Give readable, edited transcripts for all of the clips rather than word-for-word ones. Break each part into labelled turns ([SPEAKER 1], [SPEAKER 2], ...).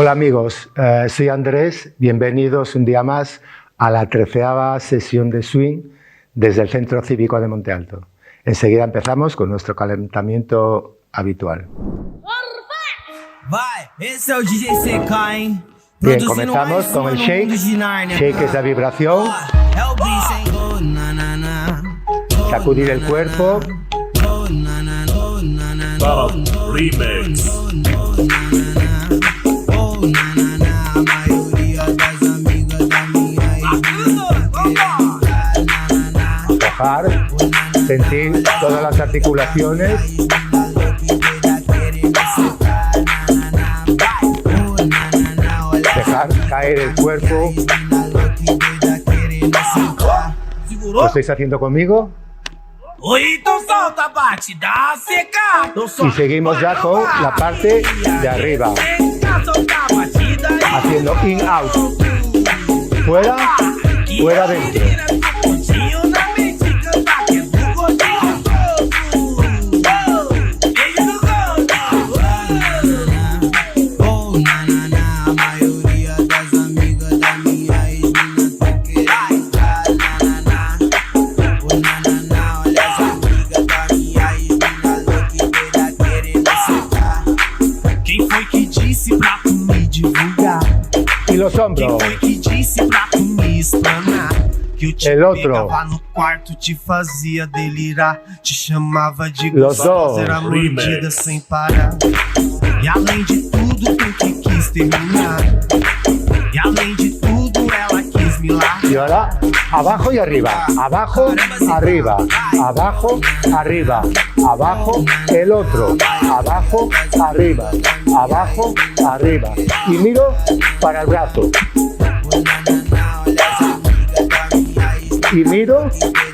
[SPEAKER 1] Hola amigos, soy Andrés, bienvenidos un día más a la 13ª sesión de swing desde el Centro Cívico de Monte Alto. Enseguida empezamos con nuestro calentamiento habitual. Bien, comenzamos con el shake. Shake es la vibración. Sacudir el cuerpo.
[SPEAKER 2] Remix.
[SPEAKER 1] Aflojar, sentir todas las articulaciones. Dejar caer el cuerpo. ¿Lo estáis haciendo conmigo? Y seguimos ya con la parte de arriba, haciendo in out, fuera, fuera, dentro. Y los hombros. El otro. Los dos. Y ahora abajo y arriba, abajo, arriba, abajo, arriba, abajo, el otro, abajo, arriba, abajo, arriba. Y miro para el brazo. Y miro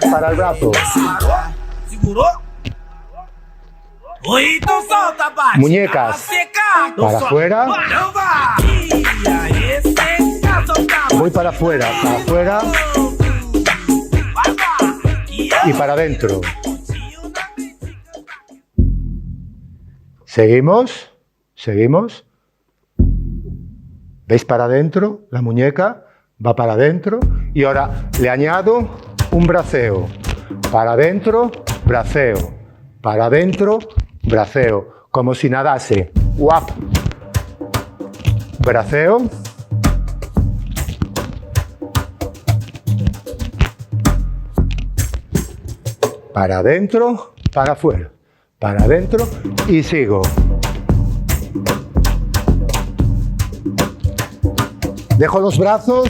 [SPEAKER 1] para el brazo. Muñecas para afuera. Voy para afuera y para adentro. Seguimos. ¿Veis para adentro? La muñeca va para adentro y ahora le añado un braceo. Para adentro, braceo. Para adentro, braceo. Como si nadase. ¡Guap! Braceo. Para adentro, para afuera. Para adentro y sigo. Dejo los brazos.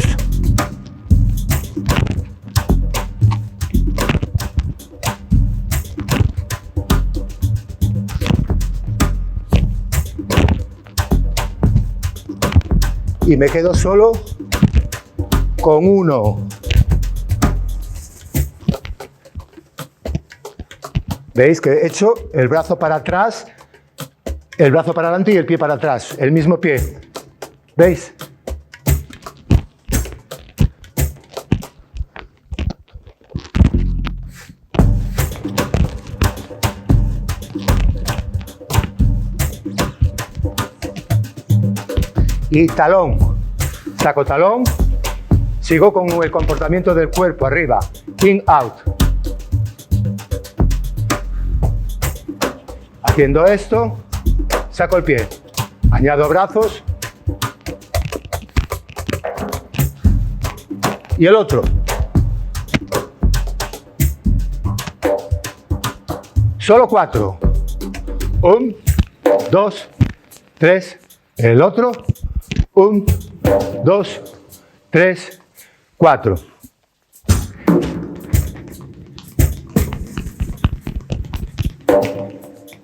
[SPEAKER 1] Y me quedo solo con uno. ¿Veis que he hecho el brazo para atrás, el brazo para adelante y el pie para atrás? El mismo pie. ¿Veis? Y talón. Saco talón. Sigo con el comportamiento del cuerpo arriba. In, out. Haciendo esto, saco el pie, añado brazos y el otro. Solo 4. 1, 2, 3. El otro. 1, 2, 3, 4.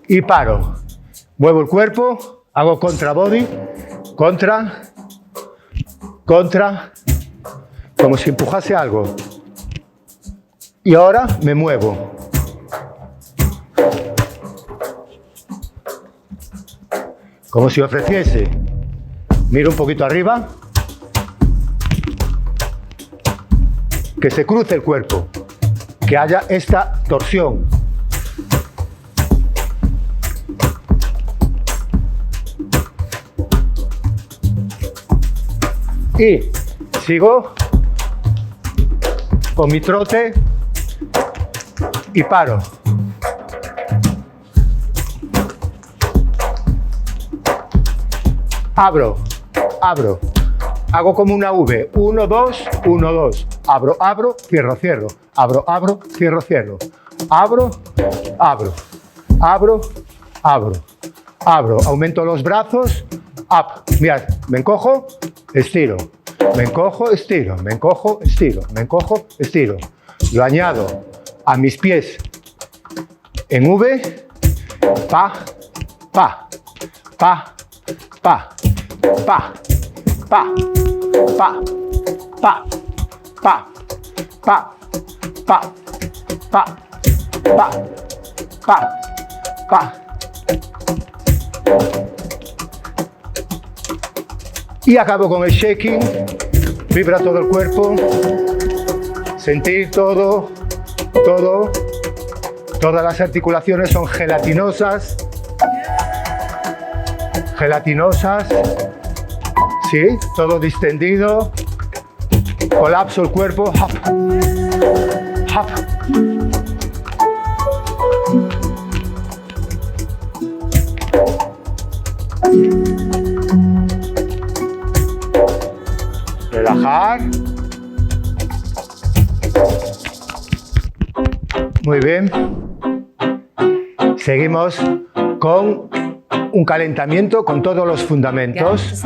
[SPEAKER 1] Y paro. Muevo el cuerpo, hago contra body, contra, como si empujase algo. Y ahora me muevo. Como si ofreciese. Miro un poquito arriba. Que se cruce el cuerpo. Que haya esta torsión. Y sigo con mi trote y paro. Abro, abro. Hago como una V. 1, 2, 1, 2. Abro, abro, cierro, cierro. Abro, abro, cierro, cierro. Abro, abro. Abro, abro. Abro. Aumento los brazos. Up. Mirad, me encojo, estiro. Me encojo, estiro. Me encojo, estiro. Me encojo, estiro. Lo añado a mis pies en V. Pa, pa, pa, pa, pa, pa, pa, pa, pa, pa, pa, pa, pa, pa, pa. Y acabo con el shaking. Vibra todo el cuerpo. Sentir todo, todo. Todas las articulaciones son gelatinosas. Gelatinosas. Sí, todo distendido. Colapso el cuerpo. Hop. Hop. Relajar. Muy bien. Seguimos con un calentamiento con todos los fundamentos.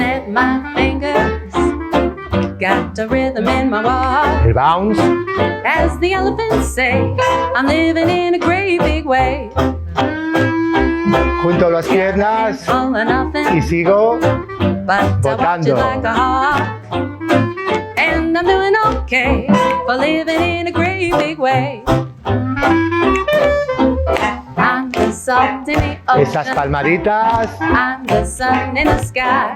[SPEAKER 1] El bounce.
[SPEAKER 3] As the elephants say, I'm living in a great big way.
[SPEAKER 1] Junto las piernas y sigo botando.
[SPEAKER 3] And I'm doing okay for living in a great big way. I'm the salt in the ocean.
[SPEAKER 1] Esas palmaditas.
[SPEAKER 3] I'm the sun in the sky.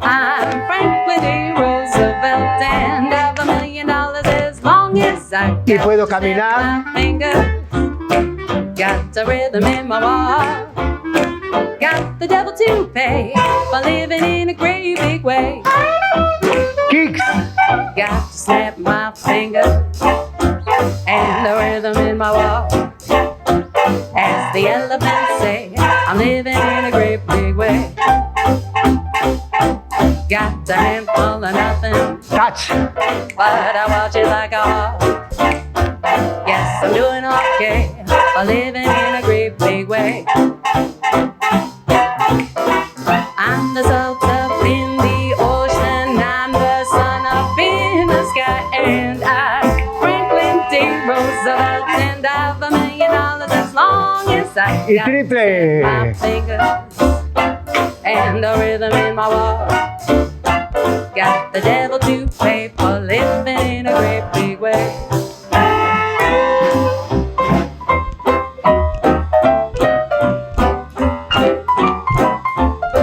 [SPEAKER 3] I'm Franklin D. Roosevelt and I have $1 million as long as I
[SPEAKER 1] Y puedo caminar.
[SPEAKER 3] Got a rhythm in my walk. Got the devil to pay for living in a great big way.
[SPEAKER 1] Kicks.
[SPEAKER 3] Got to snap my finger and the rhythm in my walk. As the elephants say, I'm living in a great big way. Got a handful of nothing,
[SPEAKER 1] Touch.
[SPEAKER 3] but I watch it like a hawk. Yes, I'm doing okay for living in a great big way. I'm the salt up in the ocean, I'm the sun up in the sky, and I'm Franklin D. Roosevelt, and I have $1 million as long as I
[SPEAKER 1] Y
[SPEAKER 3] got
[SPEAKER 1] triple.
[SPEAKER 3] my fingers and the rhythm in my walk. Got the devil to pay for living in a great big way.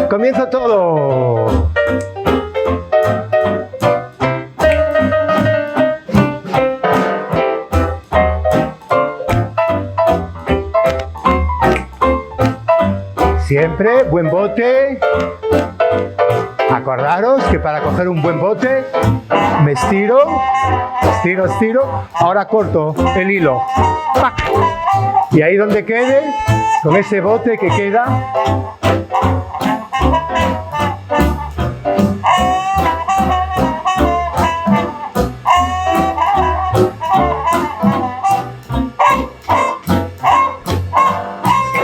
[SPEAKER 1] Comienza todo. Siempre buen bote. Acordaros que para coger un buen bote me estiro, estiro, estiro. Ahora corto el hilo. ¡Pac! Y ahí donde quede, con ese bote que queda,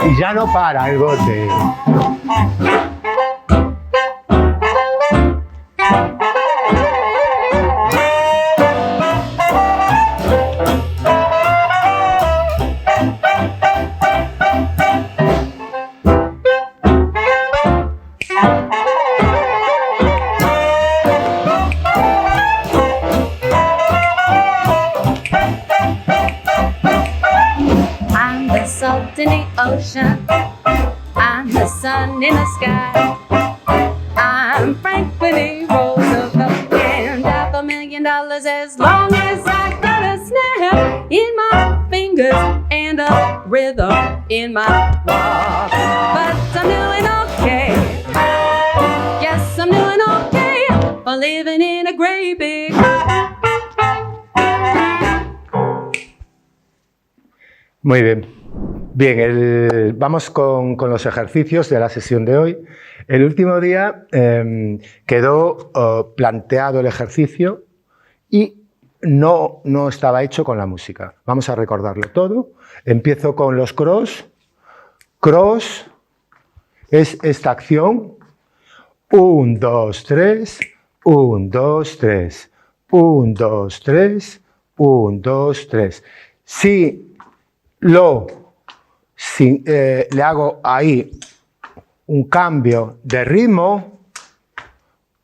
[SPEAKER 1] y ya no para el bote.
[SPEAKER 3] I'm the salt in the ocean. I'm the sun in the sky. I'm Franklin D. Roosevelt, and I have $1 million as long as I got a snap in my fingers and a rhythm in my walk. But I'm doing okay. Yes, I'm doing okay for or living in a great big.
[SPEAKER 1] Muy bien. Bien, vamos con los ejercicios de la sesión de hoy. El último día quedó planteado el ejercicio y no estaba hecho con la música. Vamos a recordarlo todo. Empiezo con los cross. Cross es esta acción. 1, 2, 3, 1, 2, 3, 1, 2, 3, 1, 2, 3. Si le hago ahí un cambio de ritmo,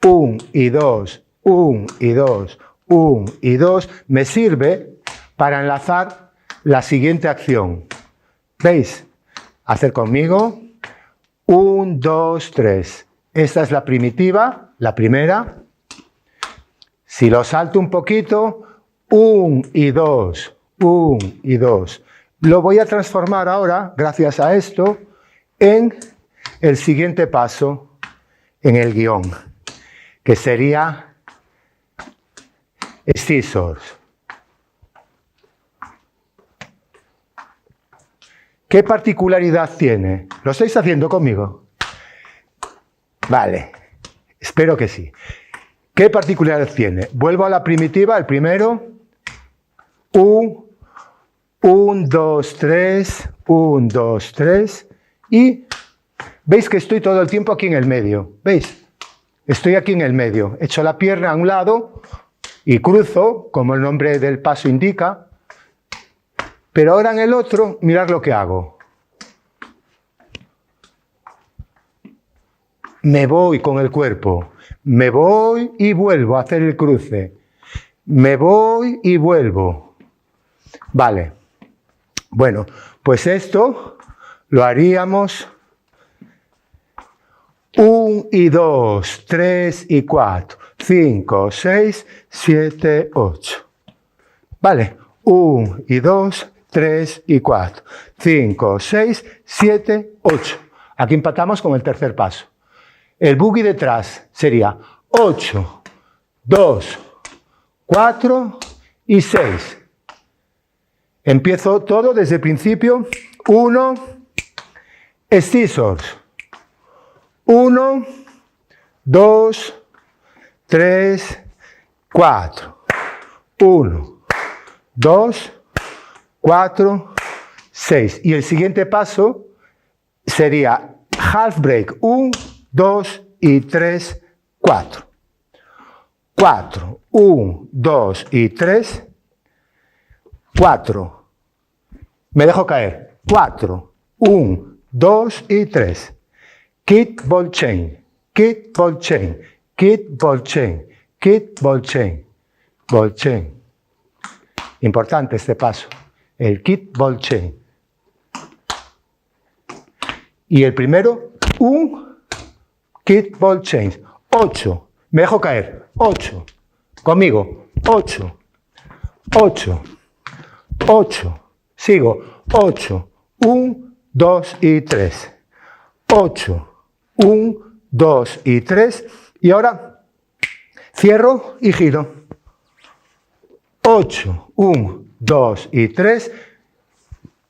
[SPEAKER 1] 1 y 2, 1 y 2, 1 y 2, me sirve para enlazar la siguiente acción. ¿Veis? Hacer conmigo 1, 2, 3. Esta es la primitiva, la primera. Si lo salto un poquito, 1 y 2, 1 y 2. Lo voy a transformar ahora, gracias a esto, en el siguiente paso en el guión, que sería scissors. ¿Qué particularidad tiene? ¿Lo estáis haciendo conmigo? Vale, espero que sí. ¿Qué particularidad tiene? Vuelvo a la primitiva, el primero. 1, 2, 3, 1, 2, 3. Y veis que estoy todo el tiempo aquí en el medio. ¿Veis? Estoy aquí en el medio. Echo la pierna a un lado y cruzo, como el nombre del paso indica. Pero ahora en el otro, mirad lo que hago. Me voy con el cuerpo. Me voy y vuelvo a hacer el cruce. Me voy y vuelvo. Vale. Bueno, pues esto lo haríamos 1 y 2, 3 y 4, 5, 6, 7, 8. Vale. 1 y 2, 3 y 4, 5, 6, 7, 8. Aquí empatamos con el tercer paso. El boogie detrás sería 8, 2, 4 y 6. Empiezo todo desde el principio. 1, scissors. 1, 2, 3, 4. 1, 2, 4, 6. Y el siguiente paso sería half break. 1, 2 y 3, 4. 4, 1, 2 y 3, 4. Me dejo caer. 4, 1, 2 y 3. Kick, ball chain. Kick, ball chain. Kick, ball chain. Kick, ball chain. Ball chain. Importante este paso. El kick, ball chain. Y el primero, un kick, ball chain. 8. Me dejo caer. 8. Conmigo. 8. 8. 8. Sigo. 8. 1, 2 y 3. 8. 1, 2 y 3. Y ahora cierro y giro. 8, 1, 2 y 3.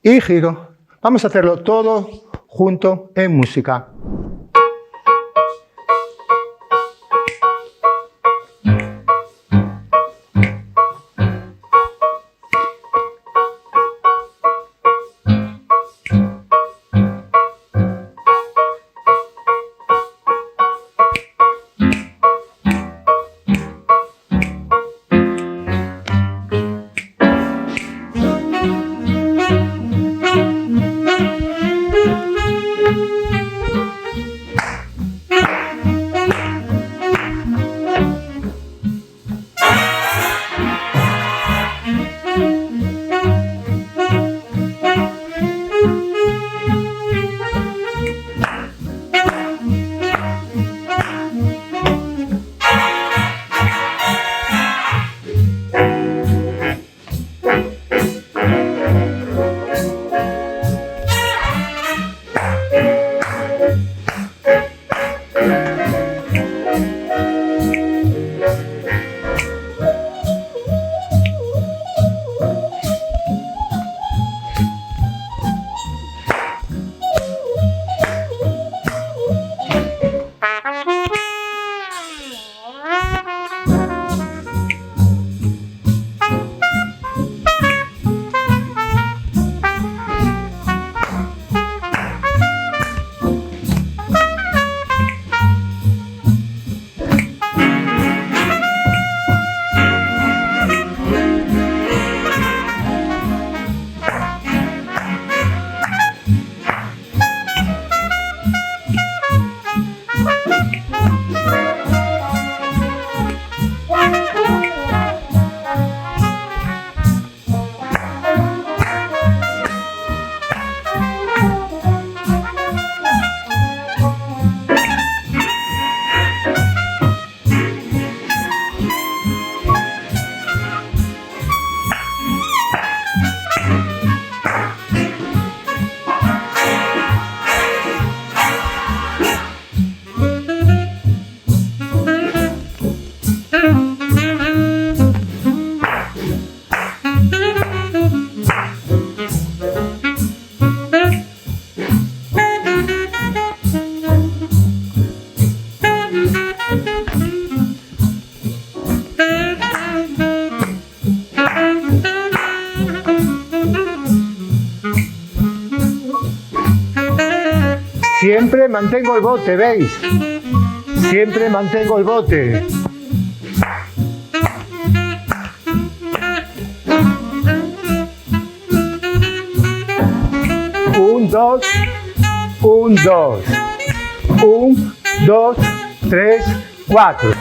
[SPEAKER 1] Y giro. Vamos a hacerlo todo junto en música. Siempre mantengo el bote, ¿veis? Siempre mantengo el bote. Un, dos, un, dos. Un, dos, tres, cuatro.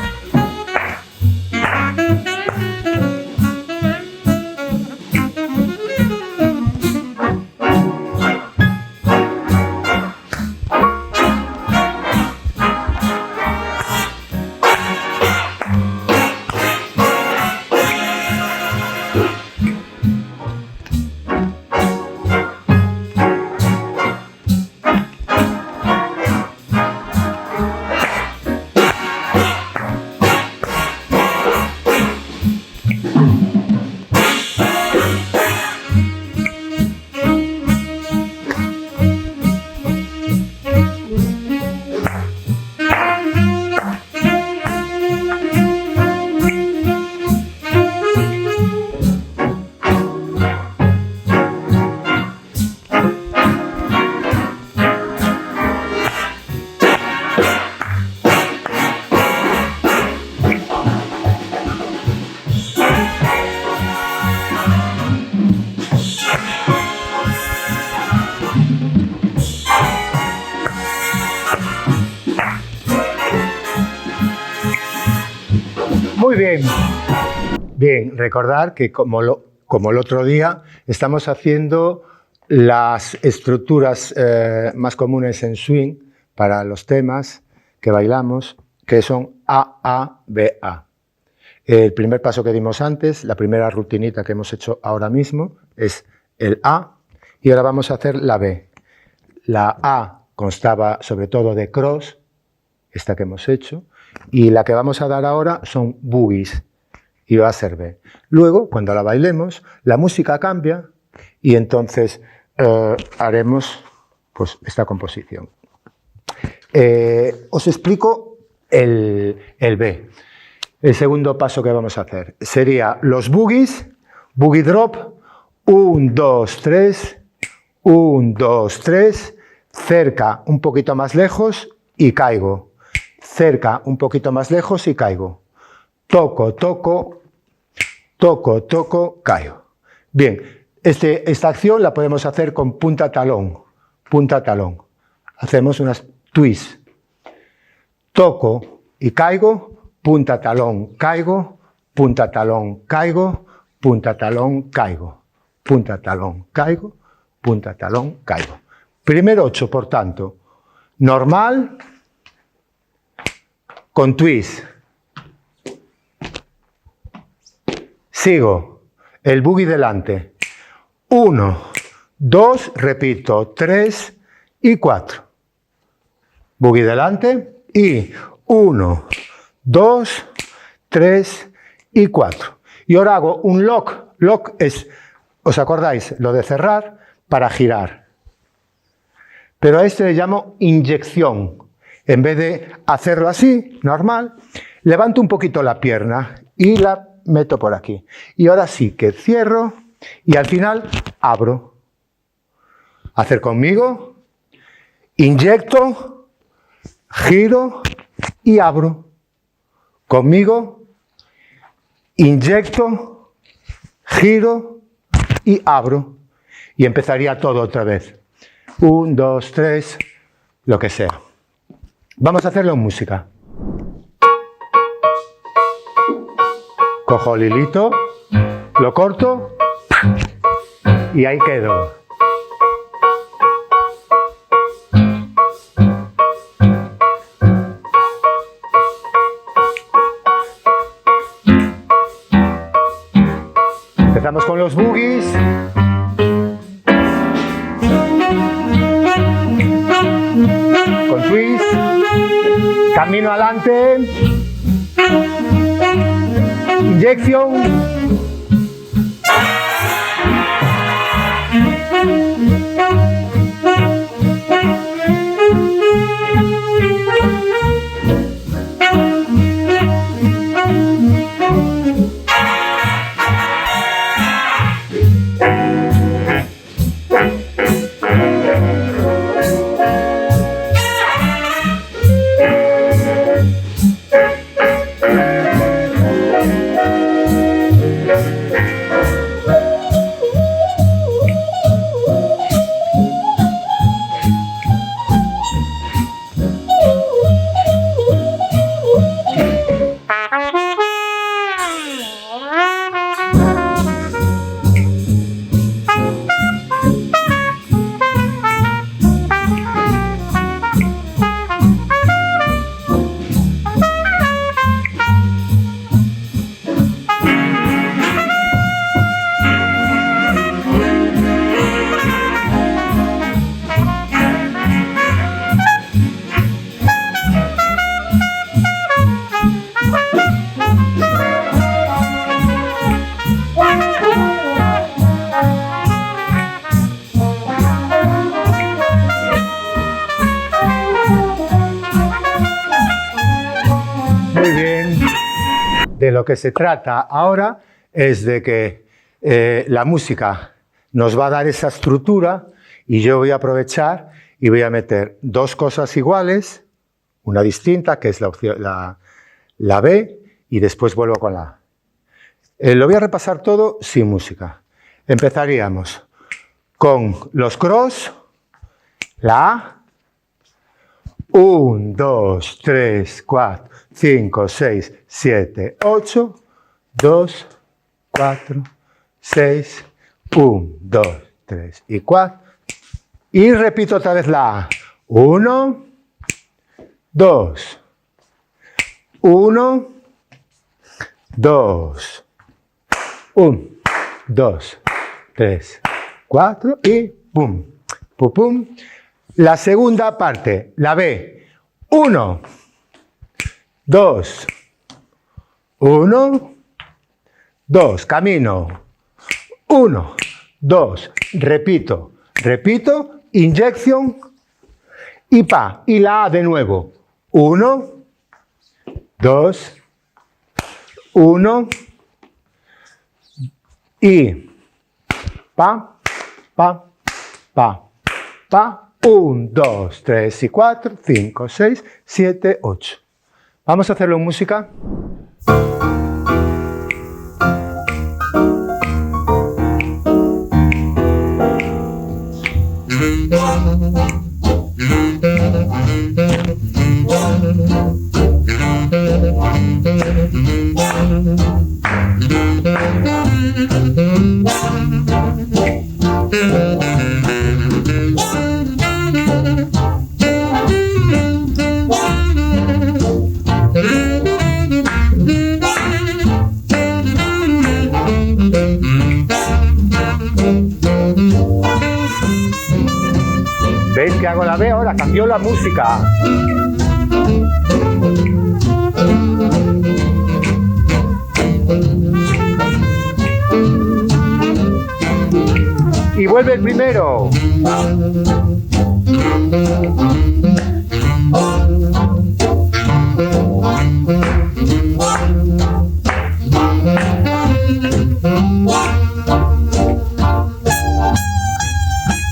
[SPEAKER 1] Muy bien. Bien, recordar que como el otro día estamos haciendo las estructuras más comunes en swing para los temas que bailamos, que son A, A, B, A. El primer paso que dimos antes, la primera rutinita que hemos hecho ahora mismo, es el A, y ahora vamos a hacer la B. La A constaba sobre todo de cross, esta que hemos hecho, y la que vamos a dar ahora son boogies, y va a ser B. Luego, cuando la bailemos, la música cambia, y entonces haremos pues, esta composición. Os explico el B. El segundo paso que vamos a hacer sería los boogies, boogie drop, 1, 2, 3, 1, 2, 3, cerca, un poquito más lejos y caigo. Cerca, un poquito más lejos y caigo. Toco, toco, toco, toco, caigo. Bien, esta acción la podemos hacer con punta talón, punta talón. Hacemos unas twists. Toco y caigo, punta talón, caigo, punta talón, caigo, punta talón, caigo, punta talón, caigo, punta talón, caigo. Primer 8, por tanto, normal, con twist. Sigo, el boogie delante. 1, 2, repito, 3 y 4. Boogie delante y 1, 2, 3 y 4. Y ahora hago un lock. Lock es, ¿os acordáis? Lo de cerrar para girar. Pero a este le llamo inyección. En vez de hacerlo así, normal, levanto un poquito la pierna y la meto por aquí. Y ahora sí que cierro y al final abro. Hacer conmigo, inyecto, giro y abro. Conmigo, inyecto, giro y abro. Y empezaría todo otra vez. 1, 2, 3, lo que sea. Vamos a hacerlo en música. Cojo el hilito, lo corto y ahí quedo. Empezamos con los boogies. Con twist. Camino adelante. Inyección. lo que se trata ahora es de que la música nos va a dar esa estructura y yo voy a aprovechar y voy a meter dos cosas iguales, una distinta, que es la B, y después vuelvo con la A. Lo voy a repasar todo sin música. Empezaríamos con los cross, la A, 1, 2, 3, 4, 5, 6, 7, 8, 2, 4, 6, 1, 2, 3 y 4. Y repito otra vez la A. 1, 2, 1, 2, 1, 2, 3, 4 y pum, pum, pum. La segunda parte, la B. 1, 2, 1, 2, camino. 1, 2, repito, repito, inyección y pa. Y la A de nuevo. 1, 2, 1 y pa, pa, pa, pa. 1, 2, 3 y 4, 5, 6, 7, 8. Vamos a hacerlo en música. ¿Veis que hago la B ahora? Cambió la música. Y vuelve el primero.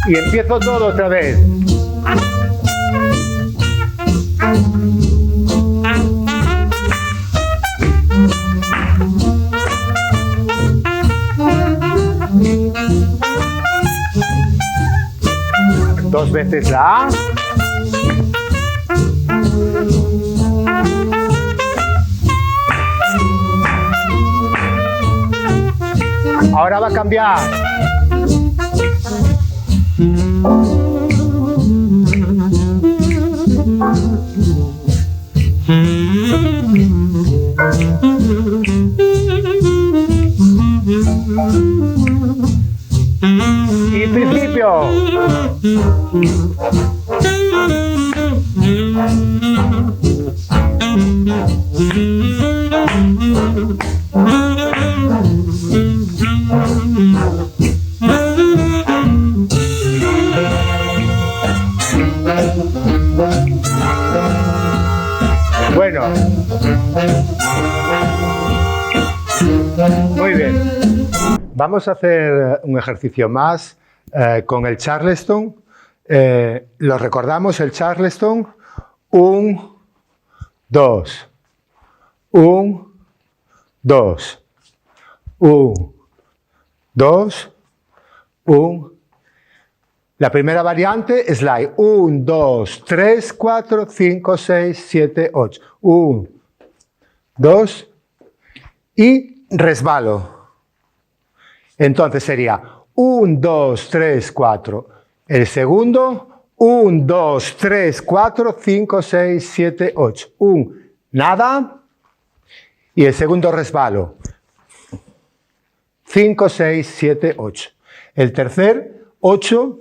[SPEAKER 1] Y empiezo todo otra vez. Dos veces la A. Ahora va a cambiar. Y principio. Bueno. Muy bien. Vamos a hacer un ejercicio más con el Charleston. Lo recordamos, el Charleston. 1, 2. 1, 2. 1, 2. 1. La primera variante es la 1, 2, 3, 4, 5, 6, 7, 8. 1, 2 y resbalo. Entonces sería 1, 2, 3, 4. El segundo, 1, 2, 3, 4, 5, 6, 7, 8. 1, nada. Y el segundo resbalo. 5, 6, 7, 8. El tercer, 8.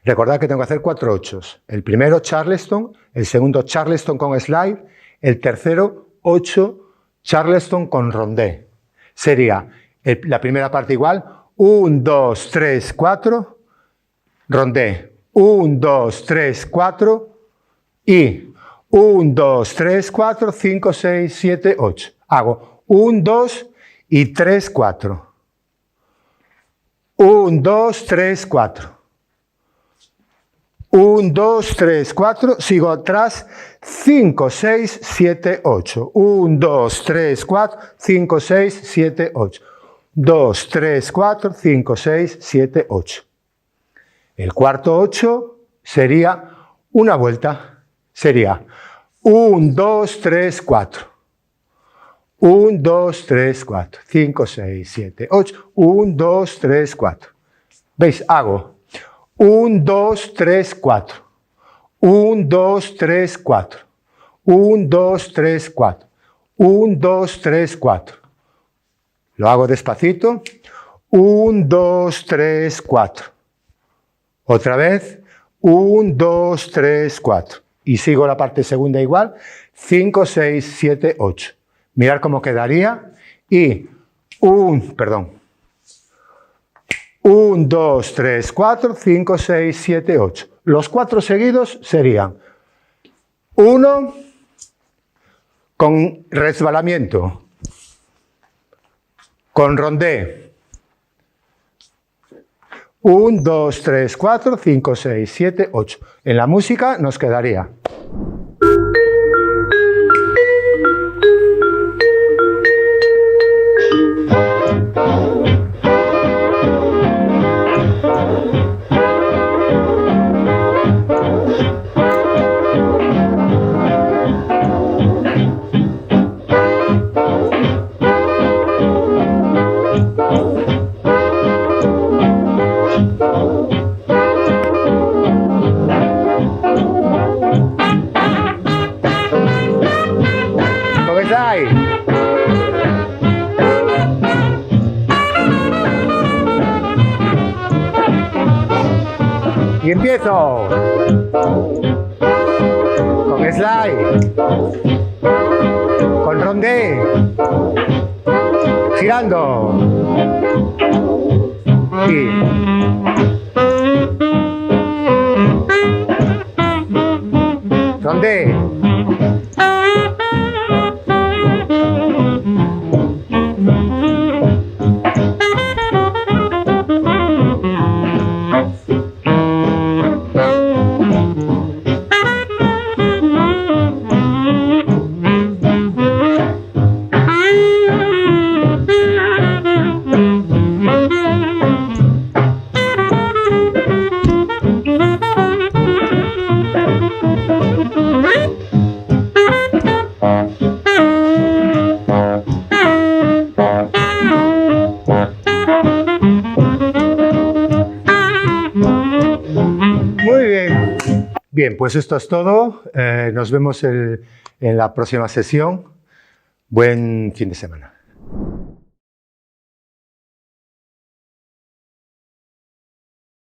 [SPEAKER 1] Recordad que tengo que hacer 4 ochos. El primero Charleston, el segundo Charleston con slide, el tercero 8 Charleston con rondé. Sería la primera parte igual, 1, 2, 3, 4, rondé. 1, 2, 3, 4 y 1, 2, 3, 4, 5, 6, 7, 8. Hago 1, 2 y 3, 4. 1, 2, 3, 4. 1, 2, 3, 4. Sigo atrás. 5, 6, 7, 8. 1, 2, 3, 4. 5, 6, 7, 8. 2, 3, 4, 5, 6, 7, 8. El cuarto 8 sería una vuelta. Sería 1, 2, 3, 4. 1, 2, 3, 4. 5, 6, 7, 8. 1, 2, 3, 4. ¿Veis? Hago 1, 2, 3, 4. 1, 2, 3, 4. 1, 2, 3, 4. 1, 2, 3, 4. Lo hago despacito. 1, 2, 3, 4. Otra vez. 1, 2, 3, 4. Y sigo la parte segunda igual. 5, 6, 7, 8. Mirad cómo quedaría. Y 1, 2, 3, 4, 5, 6, 7, 8. Los 4 seguidos serían 1 con resbalamiento, con rondé. 1, 2, 3, 4, 5, 6, 7, 8. En la música nos quedaría. Y empiezo con slide, con rondé, girando y rondé. Muy bien. Bien, pues esto es todo. Nos vemos en la próxima sesión. Buen fin de semana.